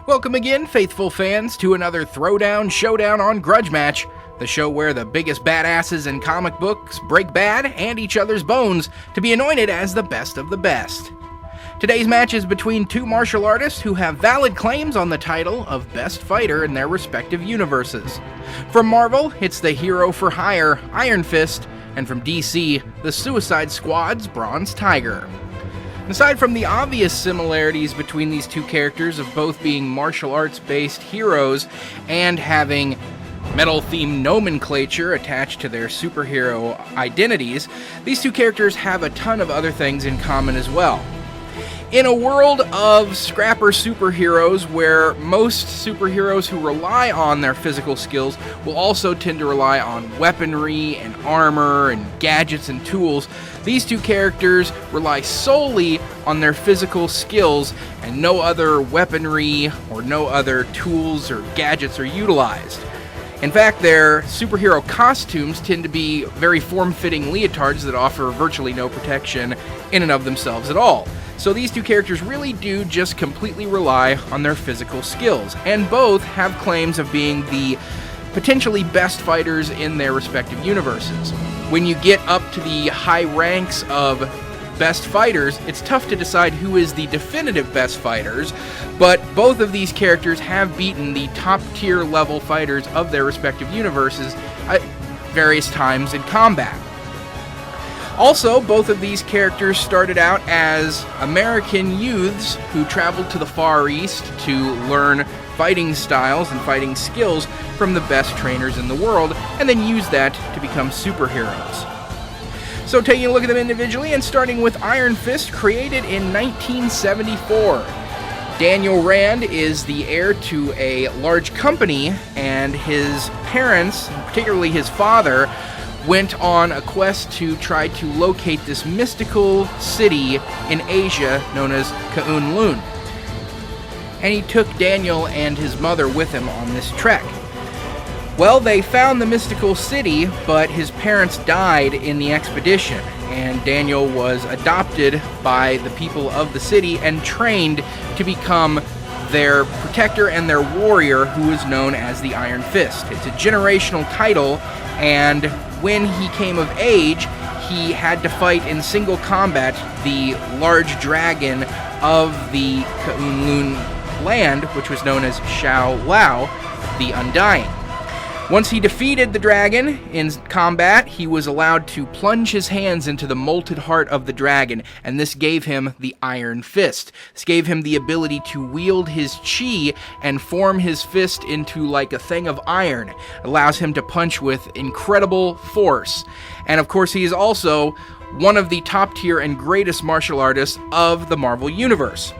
Welcome again, faithful fans, to another Throwdown Showdown on Grudge match, the show where the biggest badasses in comic books break bad and each other's bones to be anointed as the best of the best. Today's match is between two martial artists who have valid claims on the title of Best Fighter in their respective universes. From Marvel, it's the hero for hire, Iron Fist, and from DC, the Suicide Squad's Bronze Tiger. Aside from the obvious similarities between these two characters of both being martial arts-based heroes and having metal-themed nomenclature attached to their superhero identities, these two characters have a ton of other things in common as well. In a world of scrapper superheroes where most superheroes who rely on their physical skills will also tend to rely on weaponry and armor and gadgets and tools, these two characters rely solely on their physical skills and no other weaponry or no other tools or gadgets are utilized. In fact, their superhero costumes tend to be very form-fitting leotards that offer virtually no protection in and of themselves at all. So these two characters really do just completely rely on their physical skills, and both have claims of being the potentially best fighters in their respective universes. When you get up to the high ranks of best fighters, it's tough to decide who is the definitive best fighters, but both of these characters have beaten the top tier level fighters of their respective universes at various times in combat. Also, both of these characters started out as American youths who traveled to the Far East to learn fighting styles and fighting skills from the best trainers in the world, and then used that to become superheroes. So taking a look at them individually, and starting with Iron Fist, created in 1974. Daniel Rand is the heir to a large company, and his parents, particularly his father, went on a quest to try to locate this mystical city in Asia known as K'un-Lun. And he took Daniel and his mother with him on this trek. Well, they found the mystical city, but his parents died in the expedition, and Daniel was adopted by the people of the city and trained to become their protector and their warrior, who is known as the Iron Fist. It's a generational title, and when he came of age, he had to fight in single combat the large dragon of the K'un-Lun land, which was known as Shao Lao, the Undying. Once he defeated the dragon in combat, he was allowed to plunge his hands into the molten heart of the dragon, and this gave him the Iron Fist. This gave him the ability to wield his chi and form his fist into like a thing of iron. It allows him to punch with incredible force. And of course, he is also one of the top tier and greatest martial artists of the Marvel Universe.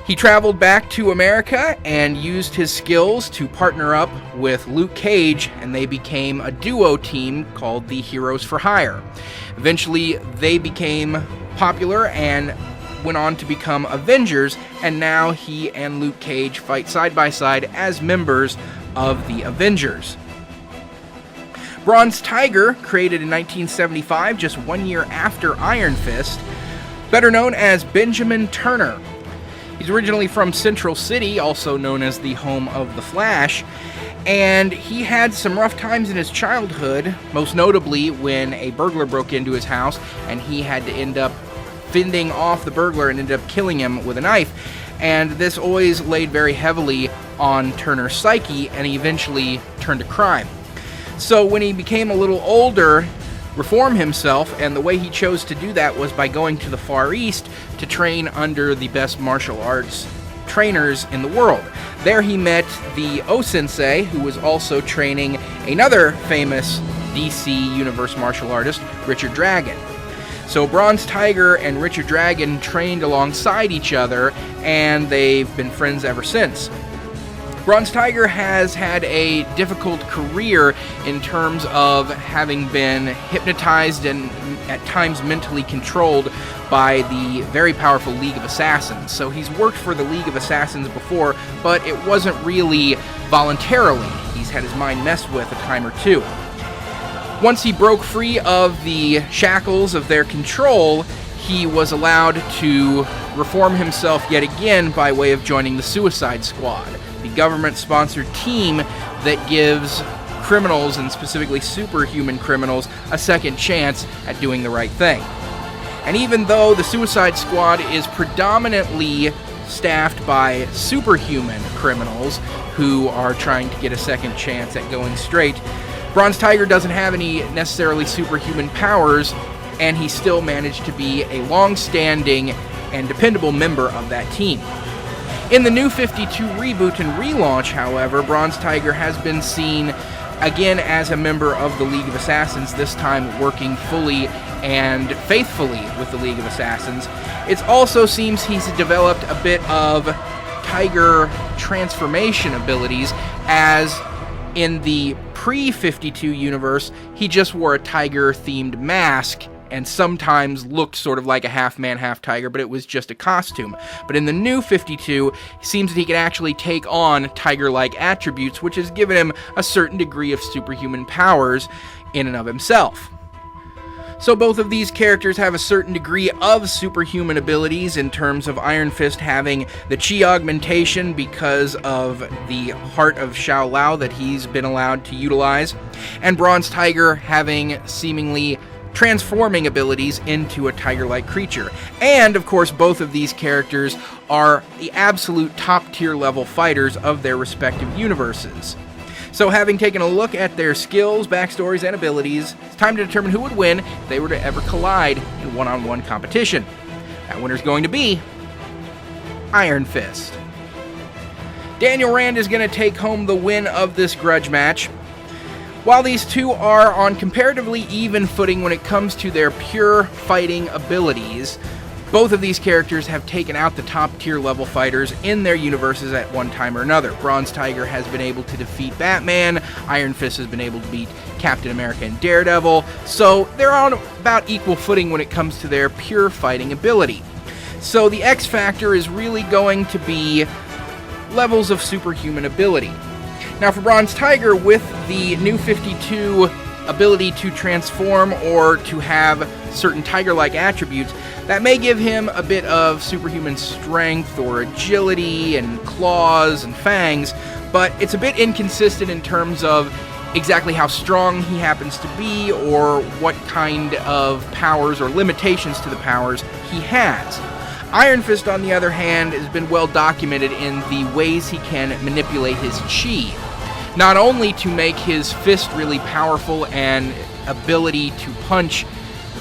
He traveled back to America and used his skills to partner up with Luke Cage, and they became a duo team called the Heroes for Hire. Eventually, they became popular and went on to become Avengers, and now he and Luke Cage fight side by side as members of the Avengers. Bronze Tiger, created in 1975, just 1 year after Iron Fist, better known as Benjamin Turner. He's originally from Central City, also known as the home of the Flash, and he had some rough times in his childhood, most notably when a burglar broke into his house and he had to end up fending off the burglar and ended up killing him with a knife, and this always laid very heavily on Turner's psyche, and he eventually turned to crime. So when he became a little older, reform himself, and the way he chose to do that was by going to the Far East to train under the best martial arts trainers in the world. There he met the O-Sensei, who was also training another famous DC Universe martial artist, Richard Dragon. So Bronze Tiger and Richard Dragon trained alongside each other, and they've been friends ever since. Bronze Tiger has had a difficult career in terms of having been hypnotized and at times mentally controlled by the very powerful League of Assassins. So he's worked for the League of Assassins before, but it wasn't really voluntarily. He's had his mind messed with a time or two. Once he broke free of the shackles of their control, he was allowed to reform himself yet again by way of joining the Suicide Squad, the government-sponsored team that gives criminals, and specifically superhuman criminals, a second chance at doing the right thing. And even though the Suicide Squad is predominantly staffed by superhuman criminals who are trying to get a second chance at going straight, Bronze Tiger doesn't have any necessarily superhuman powers, and he still managed to be a long-standing and dependable member of that team. In the New 52 reboot and relaunch, however, Bronze Tiger has been seen again as a member of the League of Assassins, this time working fully and faithfully with the League of Assassins. It also seems he's developed a bit of Tiger transformation abilities, as in the pre-52 universe, he just wore a tiger-themed mask and sometimes looked sort of like a half-man, half-tiger, but it was just a costume. But in the new 52, it seems that he can actually take on tiger-like attributes, which has given him a certain degree of superhuman powers in and of himself. So both of these characters have a certain degree of superhuman abilities, in terms of Iron Fist having the chi augmentation because of the Heart of Shao Lao that he's been allowed to utilize, and Bronze Tiger having seemingly transforming abilities into a tiger-like creature. And, of course, both of these characters are the absolute top-tier level fighters of their respective universes. So having taken a look at their skills, backstories, and abilities, it's time to determine who would win if they were to ever collide in one-on-one competition. That winner's going to be Iron Fist. Daniel Rand is going to take home the win of this grudge match. While these two are on comparatively even footing when it comes to their pure fighting abilities, both of these characters have taken out the top-tier level fighters in their universes at one time or another. Bronze Tiger has been able to defeat Batman, Iron Fist has been able to beat Captain America and Daredevil, so they're on about equal footing when it comes to their pure fighting ability. So the X factor is really going to be levels of superhuman ability. Now for Bronze Tiger, with the new 52 ability to transform or to have certain tiger-like attributes, that may give him a bit of superhuman strength or agility and claws and fangs, but it's a bit inconsistent in terms of exactly how strong he happens to be or what kind of powers or limitations to the powers he has. Iron Fist, on the other hand, has been well documented in the ways he can manipulate his chi. Not only to make his fist really powerful and ability to punch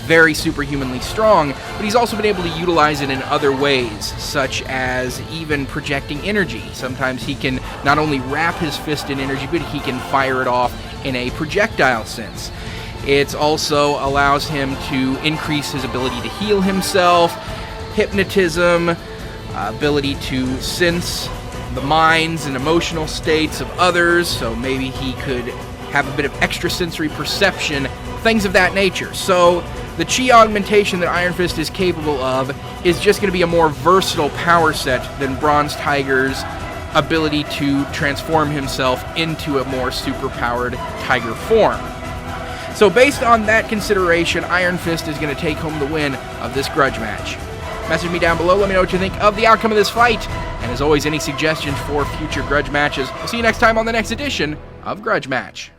very superhumanly strong, but he's also been able to utilize it in other ways, such as even projecting energy. Sometimes he can not only wrap his fist in energy, but he can fire it off in a projectile sense. It also allows him to increase his ability to heal himself, hypnotism, ability to sense the minds and emotional states of others, so maybe he could have a bit of extrasensory perception, things of that nature. So the chi augmentation that Iron Fist is capable of is just going to be a more versatile power set than Bronze Tiger's ability to transform himself into a more superpowered tiger form. So based on that consideration, Iron Fist is going to take home the win of this grudge match. Message me down below, let me know what you think of the outcome of this fight, and as always, any suggestions for future grudge matches. We'll see you next time on the next edition of Grudge Match.